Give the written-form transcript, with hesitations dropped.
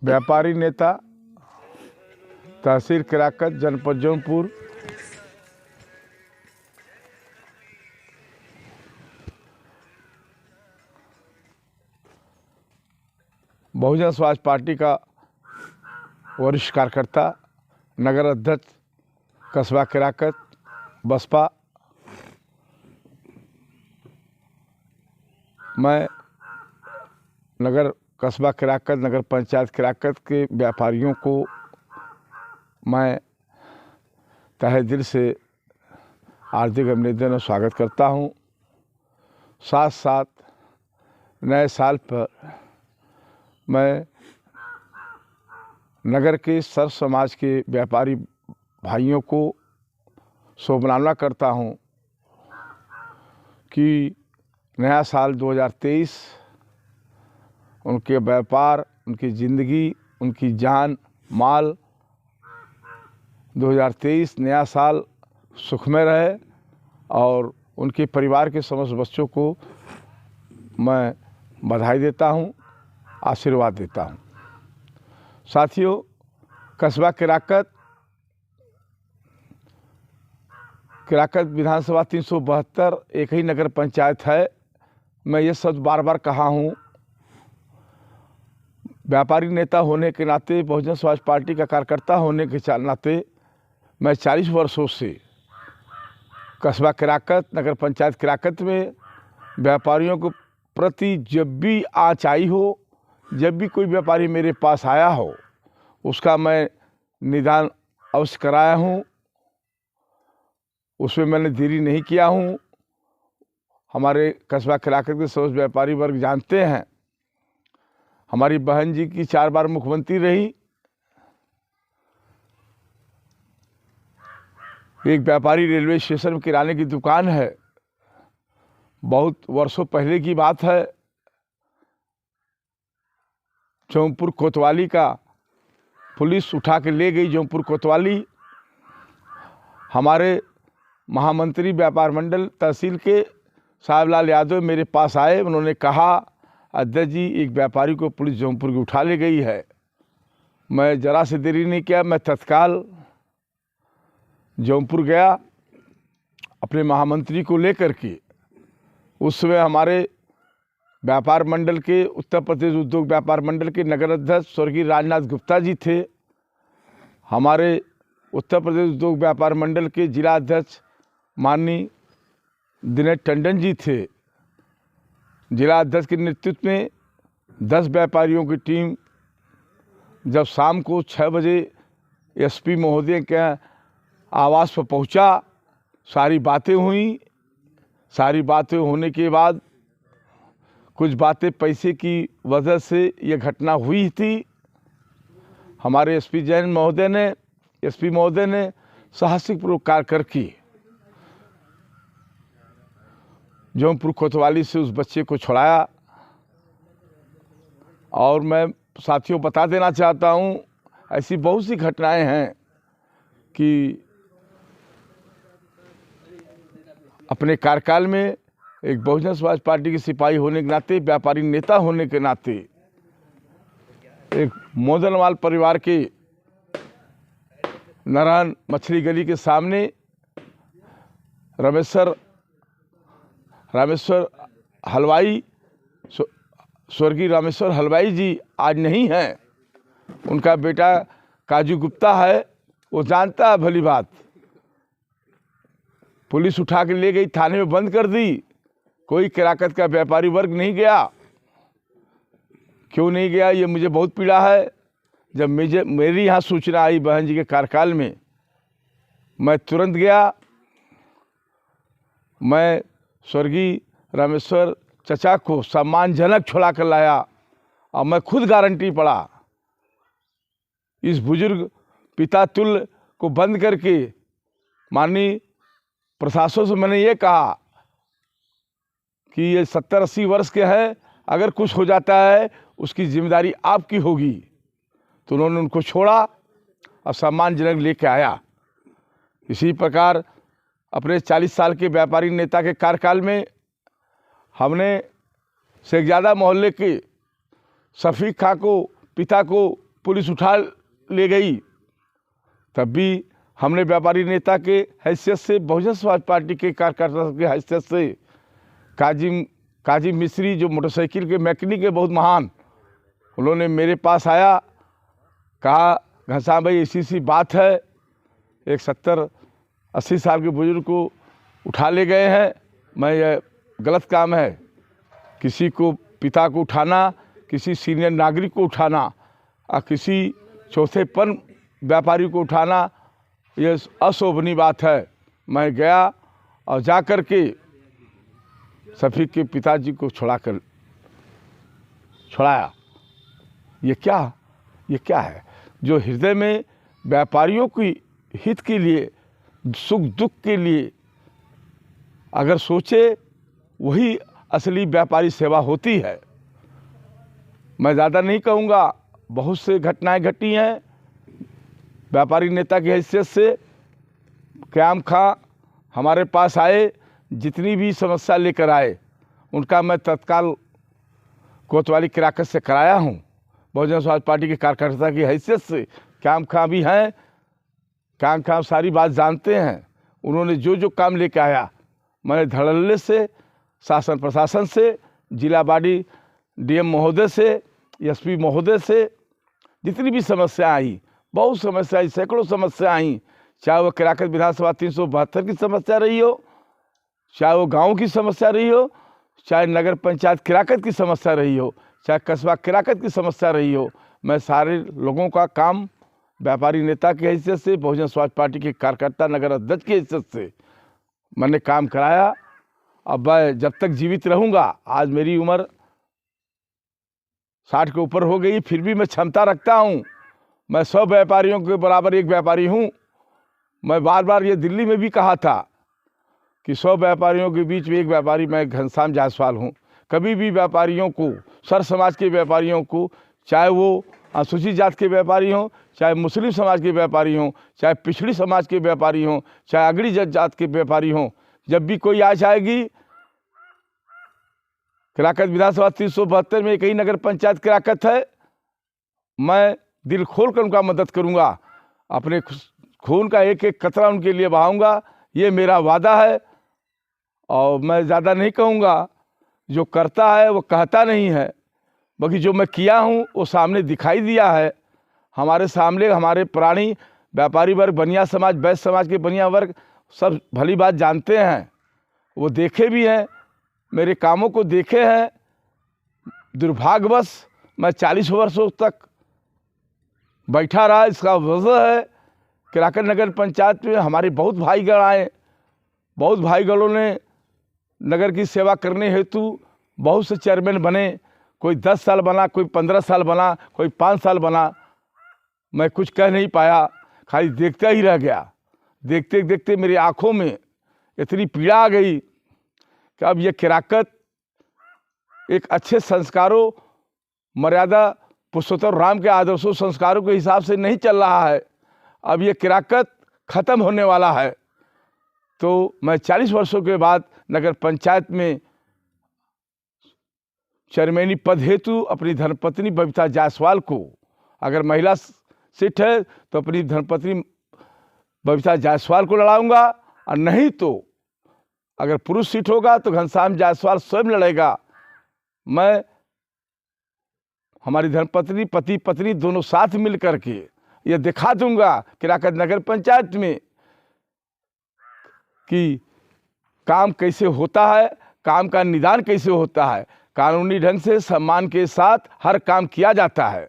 व्यापारी नेता, तहसील किराकत, जनपद जौनपुर। बहुजन समाज पार्टी का वरिष्ठ कार्यकर्ता, नगर अध्यक्ष कस्बा किराकत बसपा। मैं नगर कस्बा किराकत, नगर पंचायत किराकत के व्यापारियों को मैं तहे दिल से हार्दिक अभिनंदन और स्वागत करता हूं। साथ साथ नए साल पर मैं नगर के सर्व समाज के व्यापारी भाइयों को शुभकामना करता हूं कि नया साल 2023 उनके व्यापार, उनकी ज़िंदगी, उनकी जान माल 2023 नया साल सुखमय रहे और उनके परिवार के समस्त बच्चों को मैं बधाई देता हूं, आशीर्वाद देता हूं। साथियों, कस्बा किराकत विधानसभा 372 एक ही नगर पंचायत है। मैं ये शब्द बार बार कहा हूँ, व्यापारी नेता होने के नाते, बहुजन समाज पार्टी का कार्यकर्ता होने के नाते मैं 40 वर्षों से कस्बा किराकत, नगर पंचायत किराकत में व्यापारियों को प्रति जब भी आँच आई हो, जब भी कोई व्यापारी मेरे पास आया हो, उसका मैं निदान अवश्य कराया हूँ, उसमें मैंने देरी नहीं किया हूँ। हमारे कस्बा किराकत के समस्त व्यापारी वर्ग जानते हैं, हमारी बहन जी की 4 बार मुख्यमंत्री रही। एक व्यापारी रेलवे स्टेशन में किराने की दुकान है, बहुत वर्षों पहले की बात है। जौनपुर कोतवाली का पुलिस उठा के ले गई। जौनपुर कोतवाली हमारे महामंत्री व्यापार मंडल तहसील के साहबलाल यादव मेरे पास आए। उन्होंने कहा, अध्यक्ष जी, एक व्यापारी को पुलिस जौनपुर की उठा ले गई है। मैं ज़रा से देरी नहीं किया, मैं तत्काल जौनपुर गया अपने महामंत्री को लेकर के। उस समय हमारे व्यापार मंडल के, उत्तर प्रदेश उद्योग व्यापार मंडल के नगर अध्यक्ष स्वर्गीय राजनाथ गुप्ता जी थे। हमारे उत्तर प्रदेश उद्योग व्यापार मंडल के जिला अध्यक्ष माननीय दिनेश टंडन जी थे। जिला अध्यक्ष के नेतृत्व में 10 व्यापारियों की टीम जब शाम को 6 बजे एसपी महोदय के आवास पर पहुंचा, सारी बातें हुई। सारी बातें होने के बाद कुछ बातें पैसे की वजह से ये घटना हुई थी। हमारे एसपी महोदय ने साहसिक पूर्वक कार्य करके जौनपुर कोतवाली से उस बच्चे को छुड़ाया। और मैं साथियों बता देना चाहता हूँ, ऐसी बहुत सी घटनाएं हैं कि अपने कार्यकाल में एक बहुजन समाज पार्टी के सिपाही होने के नाते, व्यापारी नेता होने के नाते, एक मोदनवाल परिवार के नारायण मछली गली के सामने रामेश्वर हलवाई, स्वर्गीय रामेश्वर हलवाई जी आज नहीं हैं। उनका बेटा काजू गुप्ता है, वो जानता है भली बात। पुलिस उठा के ले गई, थाने में बंद कर दी। कोई किराकत का व्यापारी वर्ग नहीं गया। क्यों नहीं गया, ये मुझे बहुत पीड़ा है। जब मेरी यहाँ सूचना आई बहन जी के कार्यकाल में, मैं तुरंत गया। मैं स्वर्गीय रामेश्वर चचा को सम्मानजनक छुड़ा कर लाया और मैं खुद गारंटी पड़ा। इस बुजुर्ग पिता तुल्य को बंद करके माननीय प्रशासन से मैंने ये कहा कि ये 70-80 वर्ष के हैं, अगर कुछ हो जाता है उसकी जिम्मेदारी आपकी होगी। तो उन्होंने उनको छोड़ा और सम्मानजनक लेके आया। इसी प्रकार अपने 40 साल के व्यापारी नेता के कार्यकाल में हमने शेखजादा मोहल्ले के शफीक खां को, पिता को पुलिस उठा ले गई, तब भी हमने व्यापारी नेता के हैसियत से, बहुजन समाज पार्टी के कार्यकर्ता के हैसियत से, काजिम मिस्त्री जो मोटरसाइकिल के मैकेनिक है बहुत महान, उन्होंने मेरे पास आया, कहा घनश्याम भाई ऐसी सी बात है, एक 70-80 साल के बुजुर्ग को उठा ले गए हैं, मैं ये गलत काम है, किसी को पिता को उठाना, किसी सीनियर नागरिक को उठाना और किसी चौथेपन व्यापारी को उठाना, ये अशोभनीय बात है। मैं गया और जा कर के शफीक के पिताजी को छुड़ाया। ये क्या है? जो हृदय में व्यापारियों की हित के लिए, सुख दुख के लिए अगर सोचे, वही असली व्यापारी सेवा होती है। मैं ज़्यादा नहीं कहूँगा, बहुत से घटनाएं घटी हैं व्यापारी नेता की हैसियत से। क़याम खां हमारे पास आए, जितनी भी समस्या लेकर आए उनका मैं तत्काल कोतवाली किराकत से कराया हूँ। बहुजन समाज पार्टी के कार्यकर्ता की हैसियत से क़याम खां भी हैं, क़याम खां सारी बात जानते हैं। उन्होंने जो जो काम लेके आया, मैंने धड़ल्ले से, शासन प्रशासन से, जिला बॉडी डीएम महोदय से, एसपी महोदय से जितनी भी समस्या आई, बहुत समस्या आई, सैकड़ों समस्या आई, चाहे वो किराकत विधानसभा 372 की समस्या रही हो, चाहे वो गाँव की समस्या रही हो, चाहे नगर पंचायत किराकत की समस्या रही हो, चाहे कस्बा किराकत की समस्या रही हो, मैं सारे लोगों का काम व्यापारी नेता की हैसियत से, बहुजन समाज पार्टी के कार्यकर्ता नगर अध्यक्ष की हैसियत से मैंने काम कराया। अब मैं जब तक जीवित रहूँगा, आज मेरी उम्र 60 के ऊपर हो गई, फिर भी मैं क्षमता रखता हूँ। मैं 100 व्यापारियों के बराबर एक व्यापारी हूँ। मैं बार बार ये दिल्ली में भी कहा था कि 100 व्यापारियों के बीच में एक व्यापारी मैं घनश्याम जायसवाल हूँ। कभी भी व्यापारियों को, सर समाज के व्यापारियों को, चाहे वो अनुसूचित जात के व्यापारी हों, चाहे मुस्लिम समाज के व्यापारी हों, चाहे पिछड़ी समाज के व्यापारी हों, चाहे अगड़ी जात के व्यापारी हों, जब भी कोई आ जाएगी, किराकत विधानसभा 372 में कई नगर पंचायत किराकत है, मैं दिल खोल कर उनका मदद करूंगा, अपने खून का एक एक कतरा उनके लिए बहाऊंगा, ये मेरा वादा है। और मैं ज़्यादा नहीं कहूँगा, जो करता है वो कहता नहीं है, बाकी जो मैं किया हूँ वो सामने दिखाई दिया है। हमारे सामने हमारे प्राणी व्यापारी वर्ग, बनिया समाज, वैश्य समाज के बनिया वर्ग सब भली बात जानते हैं, वो देखे भी हैं, मेरे कामों को देखे हैं। दुर्भाग्यवश मैं 40 वर्षों तक बैठा रहा, इसका वजह है किराकत नगर पंचायत में हमारे बहुत भाईगण आए, बहुत भाईगणों ने नगर की सेवा करने हेतु बहुत से चेयरमैन बने, कोई 10 साल बना, कोई 15 साल बना, कोई 5 साल बना। मैं कुछ कह नहीं पाया, खाली देखता ही रह गया। देखते देखते मेरी आँखों में इतनी पीड़ा आ गई कि अब ये किराकत एक अच्छे संस्कारों, मर्यादा पुरुषोत्तम राम के आदर्शों, संस्कारों के हिसाब से नहीं चल रहा है। अब ये किराकत ख़त्म होने वाला है। तो मैं 40 वर्षों के बाद नगर पंचायत में चेयरमैनी पद हेतु अपनी धर्मपत्नी बबीता जायसवाल को, अगर महिला सीट है तो अपनी धर्मपत्नी बबीता जायसवाल को लड़ाऊंगा, और नहीं तो अगर पुरुष सीट होगा तो घनश्याम जायसवाल स्वयं लड़ेगा। मैं, हमारी धर्मपत्नी, पति पत्नी दोनों साथ मिल करके ये दिखा दूंगा किराकत नगर पंचायत में कि काम कैसे होता है, काम का निदान कैसे होता है, कानूनी ढंग से सम्मान के साथ हर काम किया जाता है।